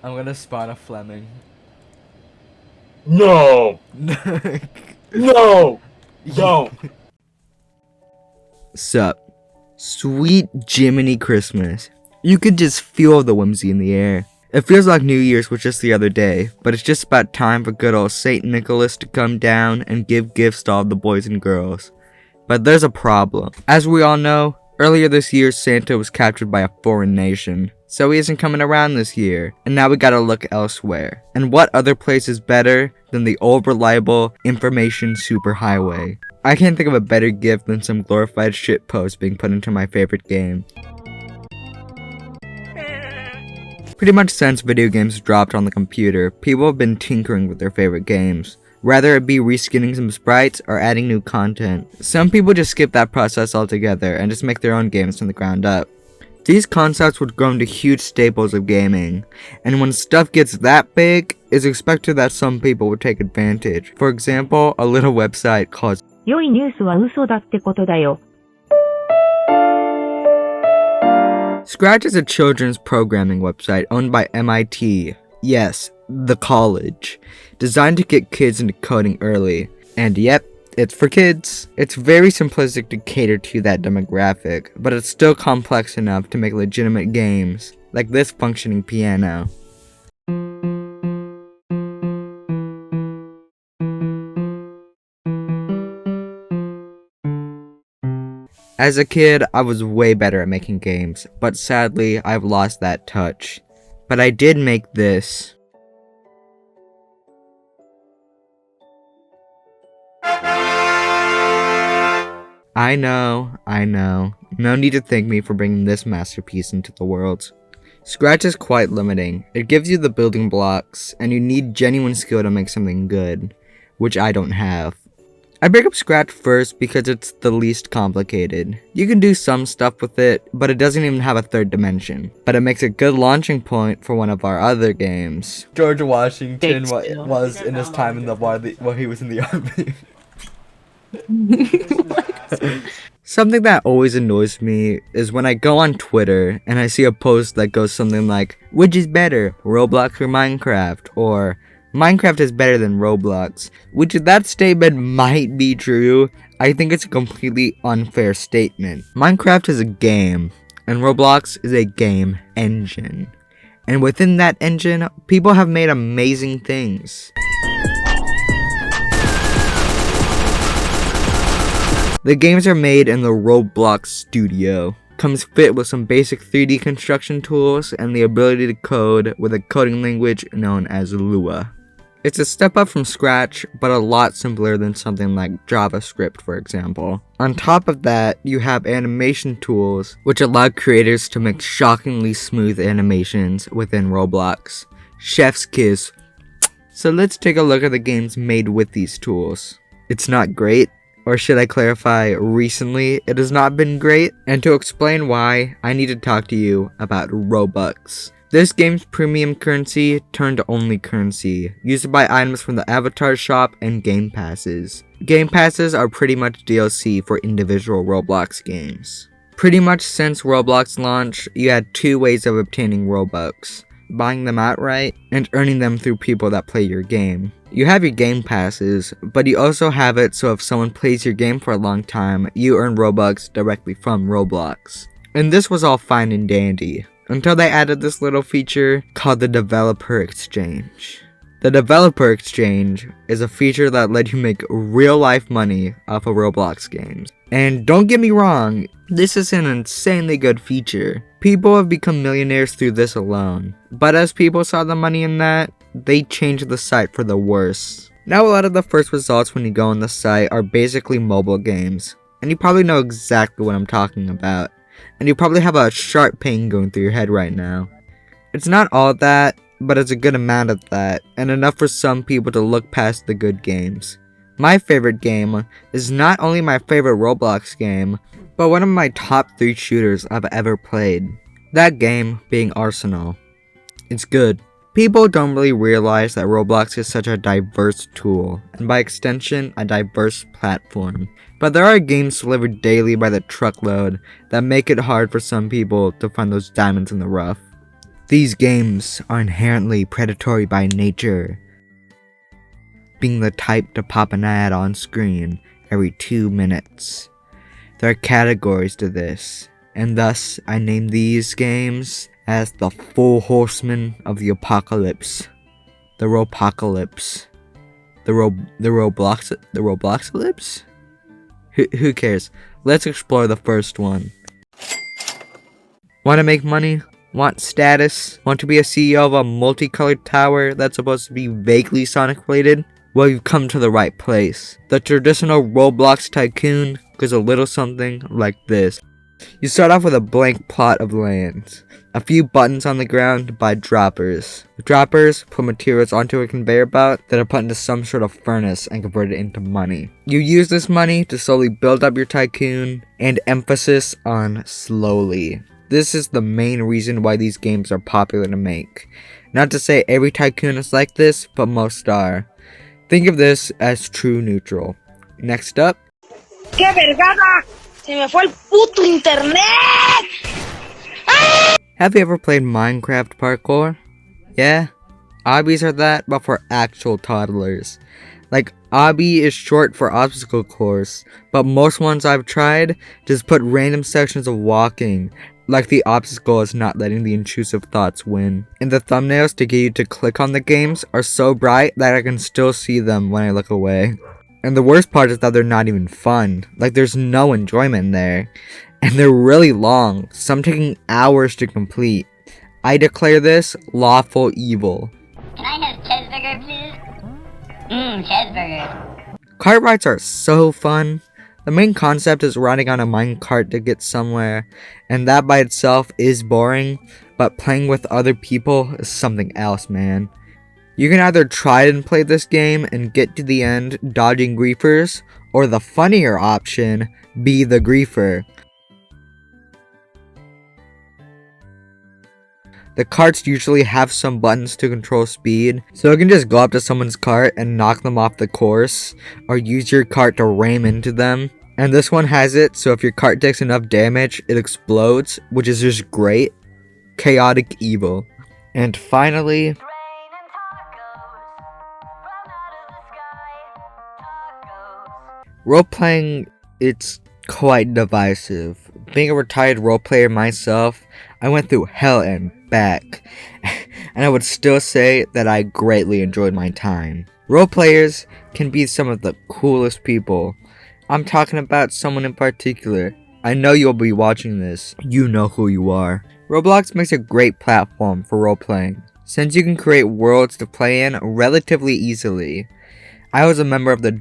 I'm gonna spawn a Fleming. No! No! Don't! Sup. Sweet Jiminy Christmas. You could just feel the whimsy in the air. It feels like New Year's was just the other day, but it's just about time for good old Saint Nicholas to come down and give gifts to all the boys and girls. But there's a problem. As we all know, earlier this year Santa was captured by a foreign nation, so he isn't coming around this year, and now we gotta look elsewhere. And what other place is better than the old reliable information superhighway? I can't think of a better gift than some glorified shitpost being put into my favorite game. Pretty much since video games dropped on the computer, people have been tinkering with their favorite games. Whether it be reskinning some sprites or adding new content. Some people just skip that process altogether and just make their own games from the ground up. These concepts would grow into huge staples of gaming, and when stuff gets that big, it's expected that some people would take advantage. For example, a little website called 良いニュースは嘘だってことだよ。 Scratch is a children's programming website owned by MIT. Yes, the college. Designed to get kids into coding early. And yep, it's for kids. It's very simplistic to cater to that demographic, but it's still complex enough to make legitimate games, like this functioning piano. As a kid, I was way better at making games, but sadly, I've lost that touch. But I did make this. I know. No need to thank me for bringing this masterpiece into the world. Scratch is quite limiting. It gives you the building blocks, and you need genuine skill to make something good, which I don't have. I break up Scratch first because it's the least complicated. You can do some stuff with it, but it doesn't even have a third dimension. But it makes a good launching point for one of our other games. George Washington was in his time in the war while he was in the army. Something that always annoys me is when I go on Twitter and I see a post that goes something like, which is better, Roblox or Minecraft? Or Minecraft is better than Roblox, which that statement might be true. I think it's a completely unfair statement. Minecraft is a game, and Roblox is a game engine. And within that engine, people have made amazing things. The games are made in the Roblox studio. Comes fit with some basic 3D construction tools and the ability to code with a coding language known as Lua. It's a step up from Scratch, but a lot simpler than something like JavaScript, for example. On top of that, you have animation tools, which allow creators to make shockingly smooth animations within Roblox. Chef's kiss. So let's take a look at the games made with these tools. It's not great, or should I clarify, recently it has not been great, and to explain why, I need to talk to you about Robux. This game's premium currency turned to only currency, used to buy items from the avatar shop and game passes. Game passes are pretty much DLC for individual Roblox games. Pretty much since Roblox launch, you had two ways of obtaining Robux: buying them outright and earning them through people that play your game. You have your game passes, but you also have it so if someone plays your game for a long time, you earn Robux directly from Roblox. And this was all fine and dandy, until they added this little feature called the Developer Exchange. The Developer Exchange is a feature that let you make real life money off of Roblox games. And don't get me wrong, this is an insanely good feature. People have become millionaires through this alone. But as people saw the money in that, they changed the site for the worse. Now a lot of the first results when you go on the site are basically mobile games. And you probably know exactly what I'm talking about. And you probably have a sharp pain going through your head right now. It's not all that, but it's a good amount of that, and enough for some people to look past the good games. My favorite game is not only my favorite Roblox game, but one of my top 3 shooters I've ever played. That game being Arsenal. It's good. People don't really realize that Roblox is such a diverse tool, and by extension, a diverse platform. But there are games delivered daily by the truckload that make it hard for some people to find those diamonds in the rough. These games are inherently predatory by nature, being the type to pop an ad on screen every 2 minutes. There are categories to this, and thus I name these games as the Four Horsemen of the Apocalypse. The Ropocalypse. The Robloxalypse? Who cares? Let's explore the first one. Want to make money? Want status? Want to be a CEO of a multicolored tower that's supposed to be vaguely Sonic related? Well, you've come to the right place. The traditional Roblox Tycoon goes a little something like this. You start off with a blank plot of land. A few buttons on the ground to buy droppers. The droppers put materials onto a conveyor belt that are put into some sort of furnace and converted into money. You use this money to slowly build up your tycoon, and emphasis on slowly. This is the main reason why these games are popular to make. Not to say every tycoon is like this, but most are. Think of this as true neutral. Next up. ¡Qué vergada! ¡Se me fue el puto internet! Have you ever played Minecraft parkour? Yeah? Obbies are that, but for actual toddlers. Like, Obby is short for obstacle course, but most ones I've tried just put random sections of walking, like the obstacle is not letting the intrusive thoughts win. And the thumbnails to get you to click on the games are so bright that I can still see them when I look away. And the worst part is that they're not even fun. Like, there's no enjoyment there. And they're really long, some taking hours to complete. I declare this lawful evil. Can I have cheeseburger, please? Cheeseburger. Cart rides are so fun. The main concept is riding on a minecart to get somewhere, and that by itself is boring, but playing with other people is something else, man. You can either try and play this game and get to the end dodging griefers, or the funnier option, be the griefer. The carts usually have some buttons to control speed, so you can just go up to someone's cart and knock them off the course, or use your cart to ram into them. And this one has it, so if your cart takes enough damage, it explodes, which is just great. Chaotic evil. And finally, role-playing, it's quite divisive. Being a retired role-player myself, I went through hell and back, and I would still say that I greatly enjoyed my time. Role-players can be some of the coolest people. I'm talking about someone in particular. I know you'll be watching this. You know who you are. Roblox makes a great platform for role-playing, since you can create worlds to play in relatively easily. I was a member of the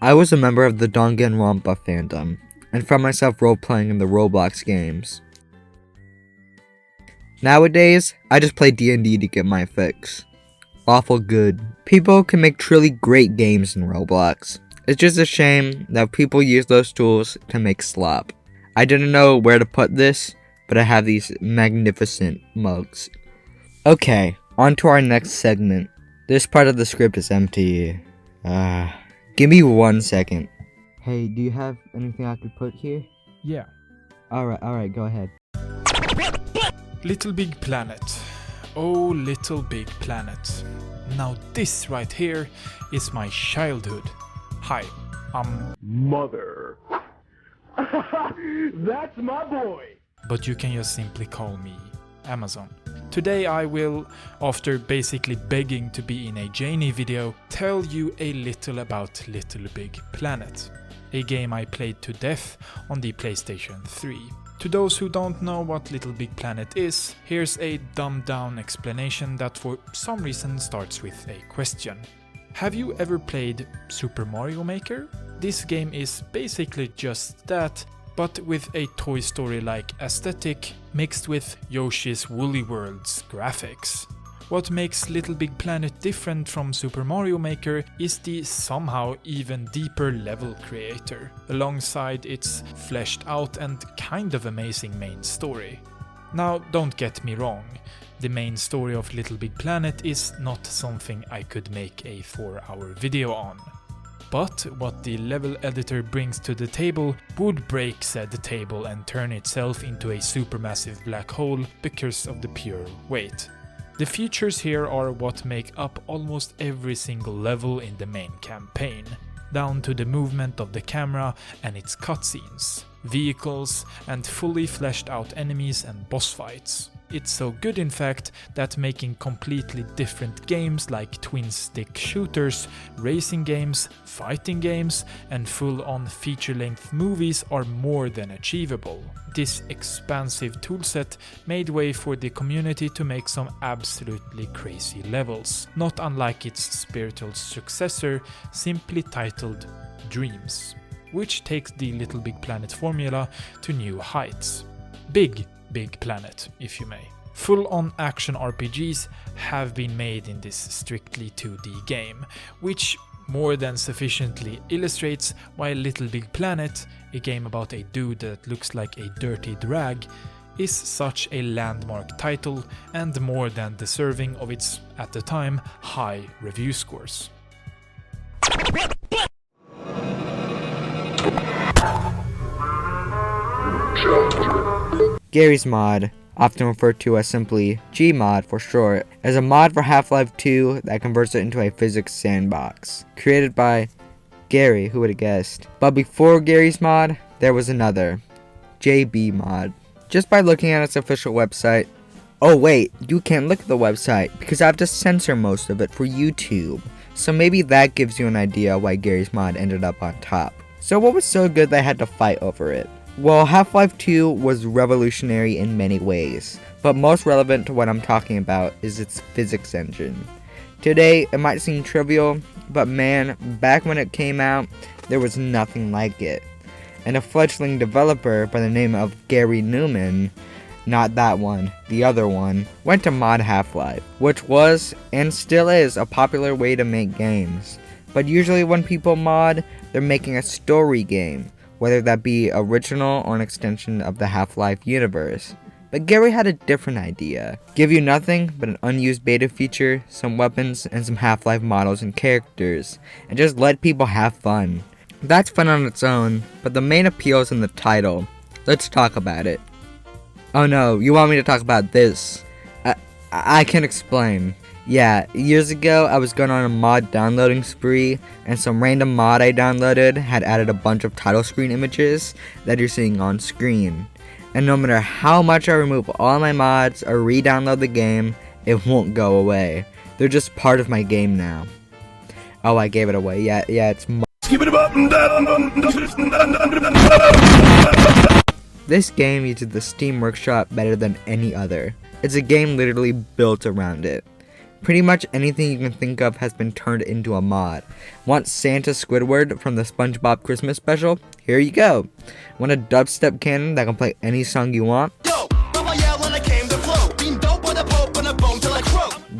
Danganronpa fandom, and found myself role-playing in the Roblox games. Nowadays, I just play D&D to get my fix. Awful good. People can make truly great games in Roblox. It's just a shame that people use those tools to make slop. I didn't know where to put this, but I have these magnificent mugs. Okay, on to our next segment. This part of the script is empty. Give me 1 second. Hey, do you have anything I could put here? Yeah. Alright, go ahead. Little Big Planet. Oh, Little Big Planet. Now this right here is my childhood. Hi, I'm Mother. That's my boy. but you can just simply call me Amazon. Today I will, after basically begging to be in a Jany video, tell you a little about Little Big Planet, a game I played to death on the PlayStation 3. To those who don't know what Little Big Planet is, here's a dumbed down explanation that for some reason starts with a question. Have you ever played Super Mario Maker? This game is basically just that, but with a Toy Story-like aesthetic mixed with Yoshi's Woolly World's graphics. What makes Little Big Planet different from Super Mario Maker is the somehow even deeper level creator, alongside its fleshed out and kind of amazing main story. Now, don't get me wrong, the main story of Little Big Planet is not something I could make a 4-hour video on. but what the level editor brings to the table would break said table and turn itself into a supermassive black hole because of the pure weight. The features here are what make up almost every single level in the main campaign, down to the movement of the camera and its cutscenes, vehicles, and fully fleshed out enemies and boss fights. It's so good in fact that making completely different games like twin-stick shooters, racing games, fighting games, and full-on feature-length movies are more than achievable. This expansive toolset made way for the community to make some absolutely crazy levels, not unlike its spiritual successor, simply titled Dreams, which takes the Little Big Planet formula to new heights. Big Planet, if you may. Full-on action RPGs have been made in this strictly 2D game, which more than sufficiently illustrates why Little Big Planet, a game about a dude that looks like a dirty drag, is such a landmark title and more than deserving of its, at the time, high review scores. Garrys Mod, often referred to as simply Gmod for short, is a mod for Half-Life 2 that converts it into a physics sandbox. Created by Gary, who would have guessed. But before Garrys Mod, there was another, JB Mod. Just by looking at its official website, oh wait, you can't look at the website because I have to censor most of it for YouTube. So maybe that gives you an idea why Garrys Mod ended up on top. So what was so good that I had to fight over it? Well, Half-Life 2 was revolutionary in many ways, but most relevant to what I'm talking about is its physics engine. Today, it might seem trivial, but man, back when it came out, there was nothing like it. And a fledgling developer by the name of Gary Newman, not that one, the other one, went to mod Half-Life, which was, and still is, a popular way to make games. But usually when people mod, they're making a story game, whether that be original or an extension of the Half-Life universe. But Gary had a different idea. Give you nothing but an unused beta feature, some weapons, and some Half-Life models and characters, and just let people have fun. That's fun on its own, but the main appeal is in the title. Let's talk about it. Oh no, you want me to talk about this? I can explain. Yeah, years ago I was going on a mod downloading spree, and some random mod I downloaded had added a bunch of title screen images that you're seeing on screen. And no matter how much I remove all my mods or re-download the game, it won't go away. They're just part of my game now. Oh, I gave it away. Yeah, it's This game uses the Steam Workshop better than any other. It's a game literally built around it. Pretty much anything you can think of has been turned into a mod. Want Santa Squidward from the SpongeBob Christmas special? Here you go. Want a dubstep cannon that can play any song you want?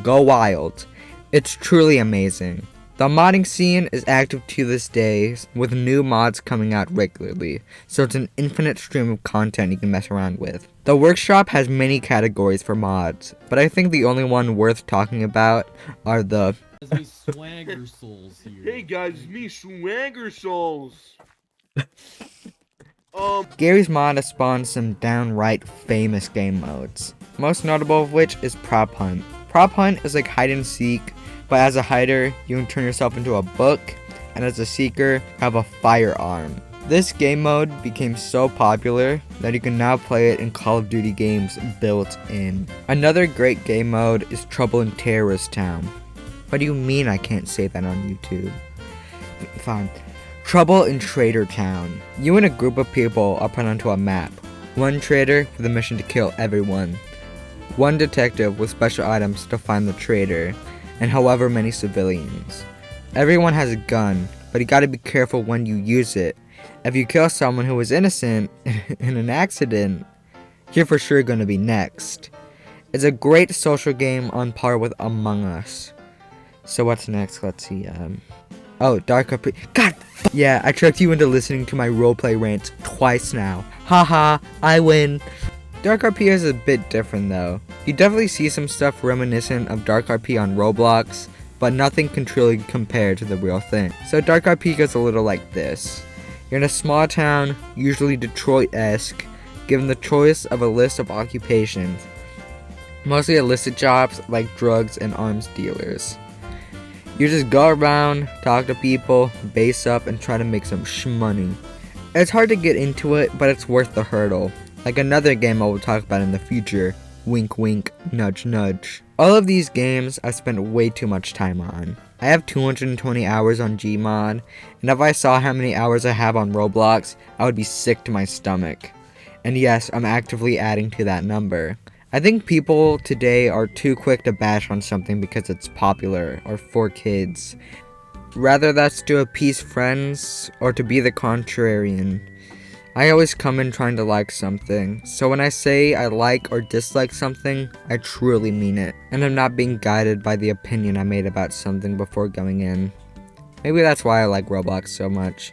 Go wild. It's truly amazing. The modding scene is active to this day, with new mods coming out regularly, so it's an infinite stream of content you can mess around with. The workshop has many categories for mods, but I think the only one worth talking about are the Swagger Souls here. Hey guys, it's me, Swagger Souls. Garrys Mod has spawned some downright famous game modes, most notable of which is Prop Hunt. Prop Hunt is like hide and seek, but as a hider, you can turn yourself into a book, and as a seeker, have a firearm. This game mode became so popular that you can now play it in Call of Duty games built in. Another great game mode is Trouble in Terrorist Town. What do you mean I can't say that on YouTube? Fine. Trouble in Traitor Town. You and a group of people are put onto a map. One traitor with a mission to kill everyone. One detective with special items to find the traitor, and however many civilians. Everyone has a gun, but you gotta be careful when you use it. If you kill someone who was innocent in an accident, you're for sure gonna be next. It's a great social game on par with Among Us. So what's next? Let's see, oh, Dark RP. God yeah, I tricked you into listening to my roleplay rants twice now. Haha, I win. Dark RP is a bit different though. You definitely see some stuff reminiscent of Dark RP on Roblox, but nothing can truly compare to the real thing. So Dark Eye Peak is a little like this. You're in a small town, usually Detroit-esque, given the choice of a list of occupations, mostly illicit jobs like drugs and arms dealers. You just go around, talk to people, base up, and try to make some shmoney. It's hard to get into it, but it's worth the hurdle. Like another game I will talk about in the future, wink wink, nudge nudge. All of these games I spent way too much time on. I have 220 hours on Gmod, and if I saw how many hours I have on Roblox, I would be sick to my stomach. And yes, I'm actively adding to that number. I think people today are too quick to bash on something because it's popular or for kids. Rather that's to appease friends or to be the contrarian. I always come in trying to like something, so when I say I like or dislike something, I truly mean it, and I'm not being guided by the opinion I made about something before going in. Maybe that's why I like Roblox so much.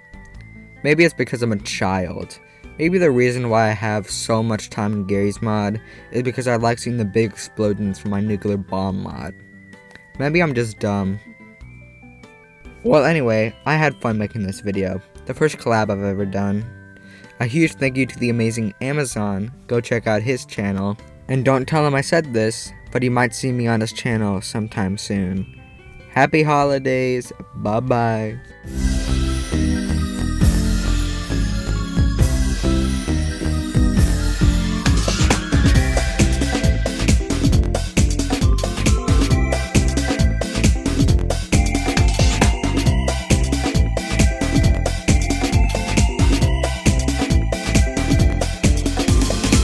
Maybe it's because I'm a child. Maybe the reason why I have so much time in Garrys Mod is because I like seeing the big explosions from my nuclear bomb mod. Maybe I'm just dumb. Well anyway, I had fun making this video, the first collab I've ever done. A huge thank you to the amazing Amazon, go check out his channel. And don't tell him I said this, but he might see me on his channel sometime soon. Happy holidays, bye bye.